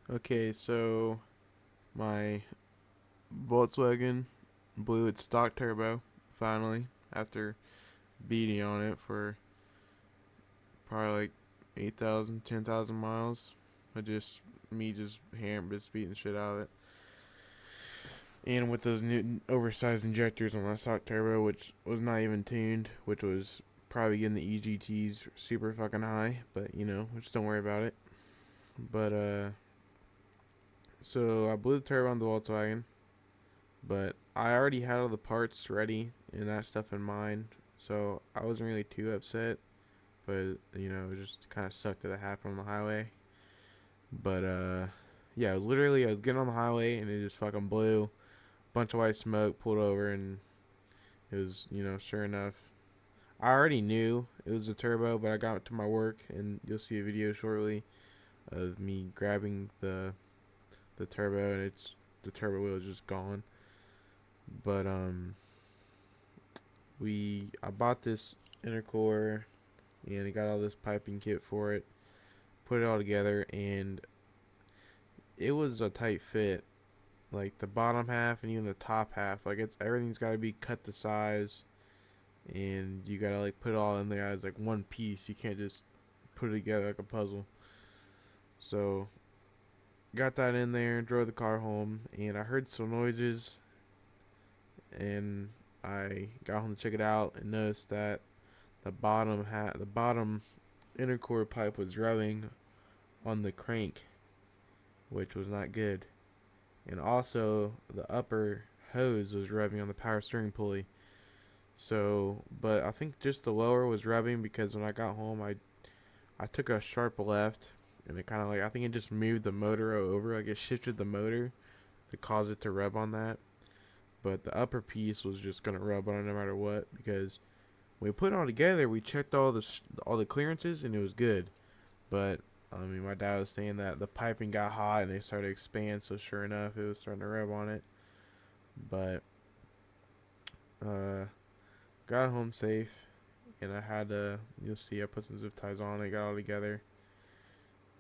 Okay, so my Volkswagen blew its stock turbo finally after beating on it for probably like 8,000, 10,000 miles. I just me just hammer just beating the shit out of it. And with those new oversized injectors on that stock turbo, which was not even tuned, which was probably getting the EGTs super fucking high, but just don't worry about it. But so I blew the turbo on the Volkswagen, but I already had all the parts ready and that stuff in mind, so I wasn't really too upset. But it just kind of sucked that it happened on the highway. But yeah, I was getting on the highway and it just fucking blew. Bunch of white smoke, pulled over, and it was sure enough. I already knew it was a turbo, but I got to my work and you'll see a video shortly of me grabbing the turbo, and it's the turbo wheel is just gone. But I bought this intercooler and I got all this piping kit for it, put it all together, and it was a tight fit. Like the bottom half and even the top half, like everything's got to be cut to size, and you gotta like put it all in there as like one piece. You can't just put it together like a puzzle. So got that in there, drove the car home, and I heard some noises, and I got home to check it out and noticed that the bottom intercore pipe was rubbing on the crank, which was not good. And also the upper hose was rubbing on the power steering pulley. So, but I think just the lower was rubbing because when I got home, I took a sharp left, and it kind of like I think it just moved the motor over, like it shifted the motor to cause it to rub on that. But the upper piece was just gonna rub on it no matter what, because when we put it all together, we checked all the clearances and it was good. But I mean, my dad was saying that the piping got hot and it started to expand, so sure enough, it was starting to rub on it. But uh, got home safe, and I had to. You'll see, I put some zip ties on it, got it all together,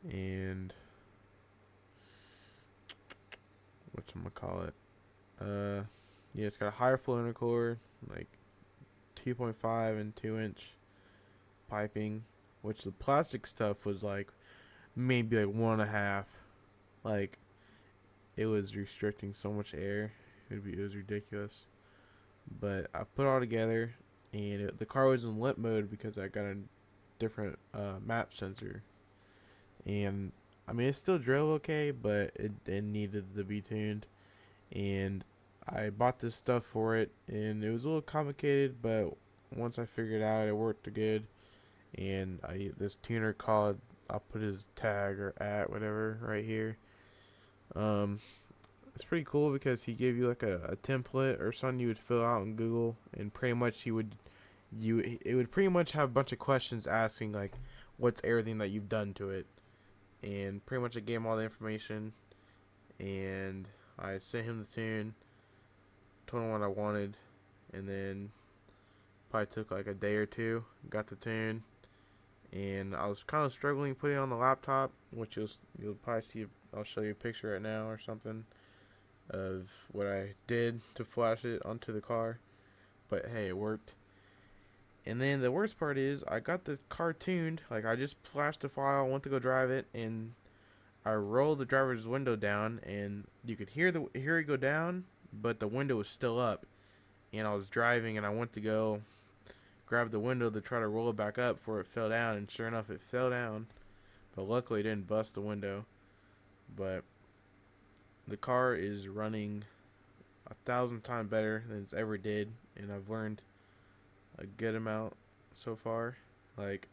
and whatchamacallit. Yeah, it's got a higher flow intercooler, like 2.5 and 2-inch piping, which the plastic stuff was like maybe like 1.5. Like it was restricting so much air, it was ridiculous. But I put it all together, and the car was in limp mode because I got a different map sensor, and I mean it still drove okay, but it needed to be tuned. And I bought this stuff for it, and it was a little complicated, but once I figured it out, it worked good. And this tuner called, I'll put his tag or at whatever right here. Um, it's pretty cool because he gave you like a template or something you would fill out in Google, and pretty much it would pretty much have a bunch of questions asking like what's everything that you've done to it, and pretty much I gave him all the information, and I sent him the tune, told him what I wanted, and then probably took like a day or two, got the tune, and I was kind of struggling putting it on the laptop, which you'll probably see. I'll show you a picture right now or something of what I did to flash it onto the car, but hey, it worked. And then the worst part is I got the car tuned. Like I just flashed the file, went to go drive it, and I rolled the driver's window down, and you could hear it go down, but the window was still up. And I was driving, and I went to go grab the window to try to roll it back up before it fell down, and sure enough, it fell down. But luckily, it didn't bust the window. But the car is running 1,000 times better than it's ever did, and I've learned a good amount so far. Like,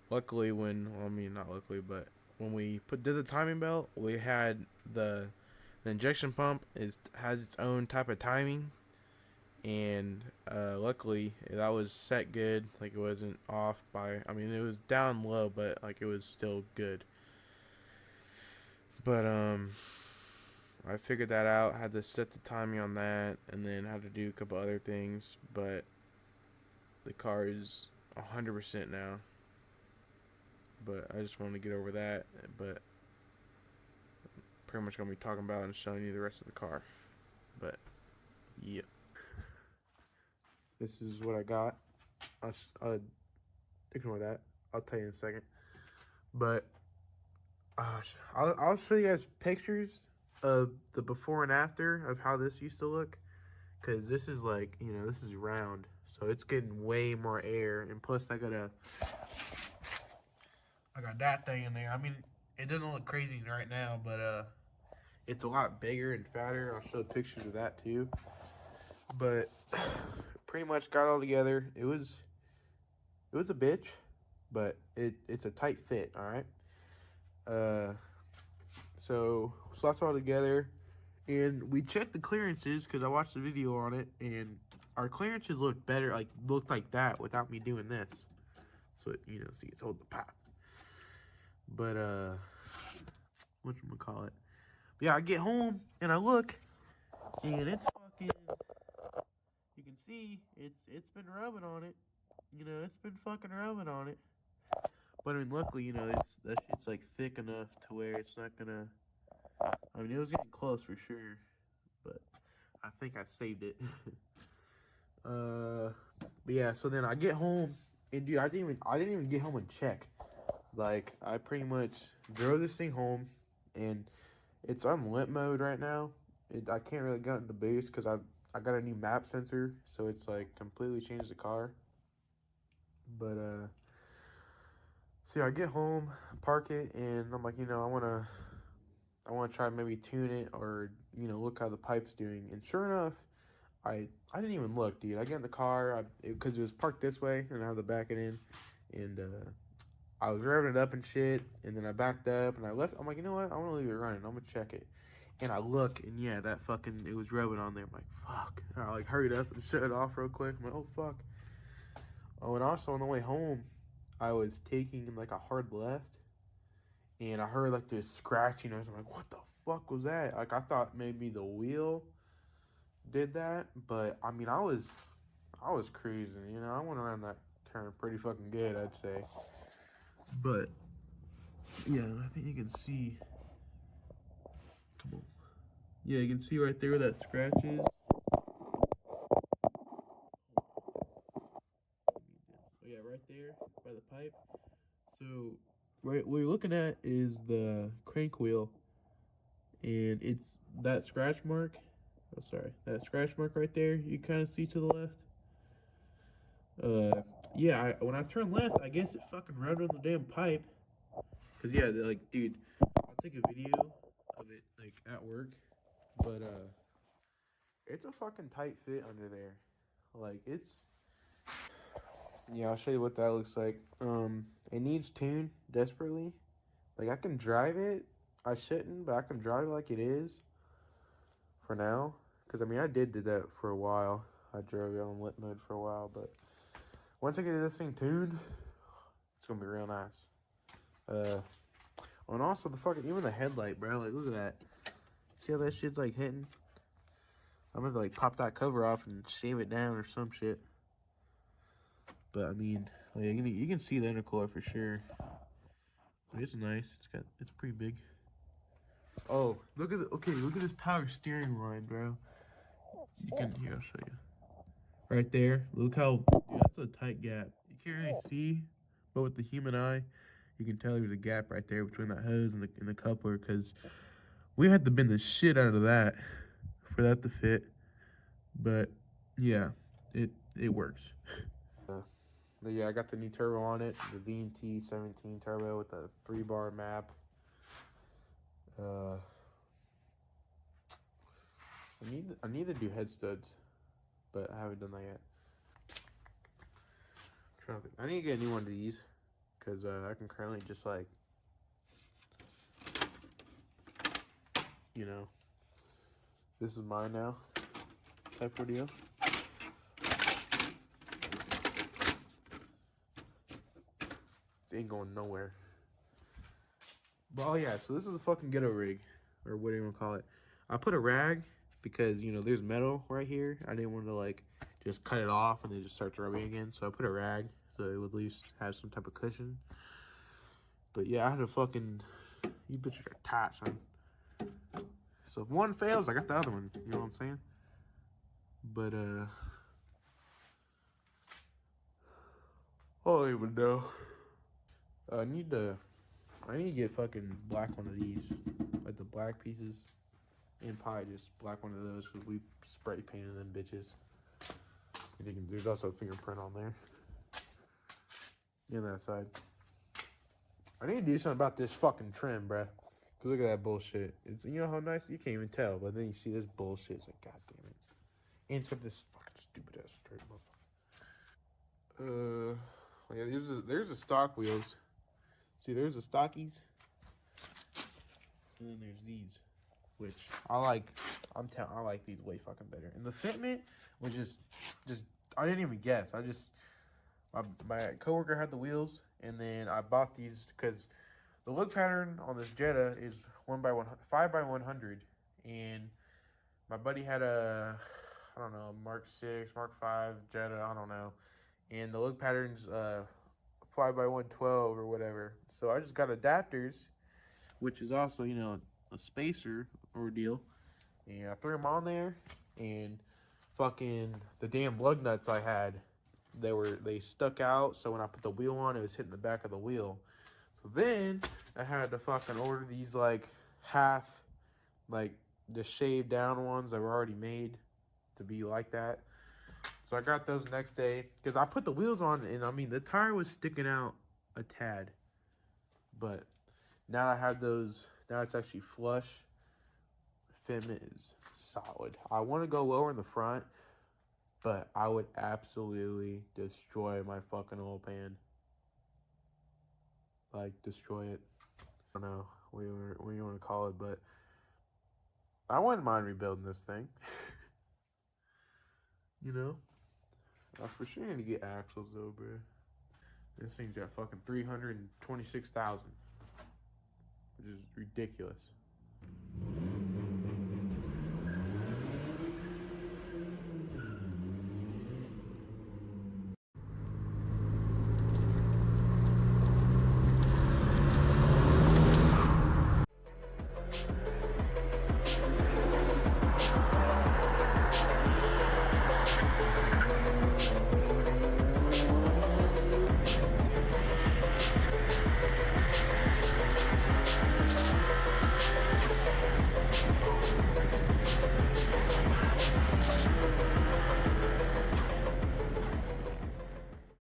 luckily, I mean, not luckily, but when we did the timing belt, we had the injection pump has its own type of timing, and luckily that was set good. Like it wasn't off by. I mean, it was down low, but like it was still good. But I figured that out. Had to set the timing on that, and then had to do a couple other things. But the car is 100% now. but I just wanted to get over that. But pretty much gonna be talking about and showing you the rest of the car. But yeah, this is what I got. I'll ignore that. I'll tell you in a second. But I'll show you guys pictures of the before and after of how this used to look. Cause this is like, you know, this is round, so it's getting way more air, and plus I got that thing in there. I mean, it doesn't look crazy right now, but it's a lot bigger and fatter. I'll show pictures of that too. But pretty much got all together. It was a bitch, but it's a tight fit. All right. So slapped it all together, and we checked the clearances because I watched the video on it, and our clearances looked better, looked like that without me doing this. So you know, see, it's holding the pop. But whatchamacallit? Yeah, I get home and I look, and it's fucking. You can see it's been rubbing on it. You know, it's been fucking rubbing on it. But I mean, luckily, you know, that shit's like thick enough to where it's not gonna. I mean, it was getting close for sure, but I think I saved it. But yeah, so then I get home, and dude, I didn't even get home and check. Like, I pretty much drove this thing home, and it's on limp mode right now. I can't really get in the boost because I got a new map sensor, so it's like completely changed the car. But so yeah, I get home, park it, and I'm like, you know, I wanna try maybe tune it, or you know, look how the pipe's doing. And sure enough, I didn't even look, dude. I get in the car because it was parked this way, and I had to back it in, and I was revving it up and shit, and then I backed up and I left. I'm like, you know what? I want to leave it running. I'm gonna check it, and I look, and yeah, that fucking it was rubbing on there. I'm like, fuck. And I like hurried up and shut it off real quick. I'm like, oh fuck. Oh, and also on the way home, I was taking like a hard left, and I heard like this scratching noise. I'm like, what the fuck was that? Like, I thought maybe the wheel did that, but I mean, I was cruising. You know, I went around that turn pretty fucking good, I'd say. But yeah, I think you can see. Come on. Yeah, you can see right there where that scratch is. Oh yeah, right there by the pipe. So, right, what you're looking at is the crank wheel, and it's that scratch mark. Oh, sorry, that scratch mark right there. You kind of see to the left. Yeah. When I turn left, I guess it fucking rubbed on the damn pipe. Cause yeah, like, dude, I'll take a video of it like at work, but it's a fucking tight fit under there. Like, it's. Yeah, I'll show you what that looks like. It needs tune desperately. Like, I can drive it. I shouldn't, but I can drive it like it is for now. Because, I mean, I did do that for a while. I drove it on lit mode for a while, but once I get this thing tuned, it's going to be real nice. And also the fucking, even the headlight, bro. Like, look at that. See how that shit's, like, hitting? I'm going to, like, pop that cover off and shave it down or some shit. But, I mean, like, you can see the intercooler for sure. It's nice. It's pretty big. Oh, look at this power steering line, bro. Here, I'll show you. Right there. Look how, dude, that's a tight gap. You can't really see, but with the human eye, you can tell there's a gap right there between that hose and the coupler, because we had to bend the shit out of that for that to fit. But yeah, it works. But yeah, I got the new turbo on it, the VNT 17 turbo with a 3-bar map. I need to do head studs, but I haven't done that yet. I need to get a new one of these, because I can currently just, like, you know, this is mine now type of deal. It ain't going nowhere. But oh yeah, so this is a fucking ghetto rig, or what do you want to call it? I put a rag because, you know, there's metal right here. I didn't want to, like, just cut it off and then just start rubbing again. So I put a rag so it would at least have some type of cushion. But yeah, I had to fucking, you bitches are tight, son. So if one fails, I got the other one. You know what I'm saying? But I don't even know. I need to get fucking black one of these, like the black pieces, and probably just black one of those because we spray painted them bitches. There's also a fingerprint on there. On that side. I need to do something about this fucking trim, bruh. Cause look at that bullshit. It's, you know how nice, you can't even tell, but then you see this bullshit. It's like, god damn it. And it's got this fucking stupid ass straight motherfucker. Yeah, there's the stock wheels. See, there's the stockies, and then there's these, which I like. I like these way fucking better. And the fitment was just I didn't even guess. My coworker had the wheels, and then I bought these because the look pattern on this Jetta is 5x100, and my buddy had a, I don't know, Mark 6, Mark 5 Jetta, I don't know, and the look pattern's 5x112 or whatever. So I just got adapters, which is also a spacer ordeal, and I threw them on there, and fucking the damn lug nuts I had, they stuck out. So when I put the wheel on, it was hitting the back of the wheel. So then I had to fucking order these like half, like the shaved down ones that were already made to be like that. So I got those next day because I put the wheels on, and I mean the tire was sticking out a tad, but now I have those. Now it's actually flush. Fitment is solid. I want to go lower in the front, but I would absolutely destroy my fucking oil pan. Like destroy it. I don't know what you want to call it, but I wouldn't mind rebuilding this thing. you know, I for sure need to get axles though, bro. This thing's got fucking 326,000, which is ridiculous.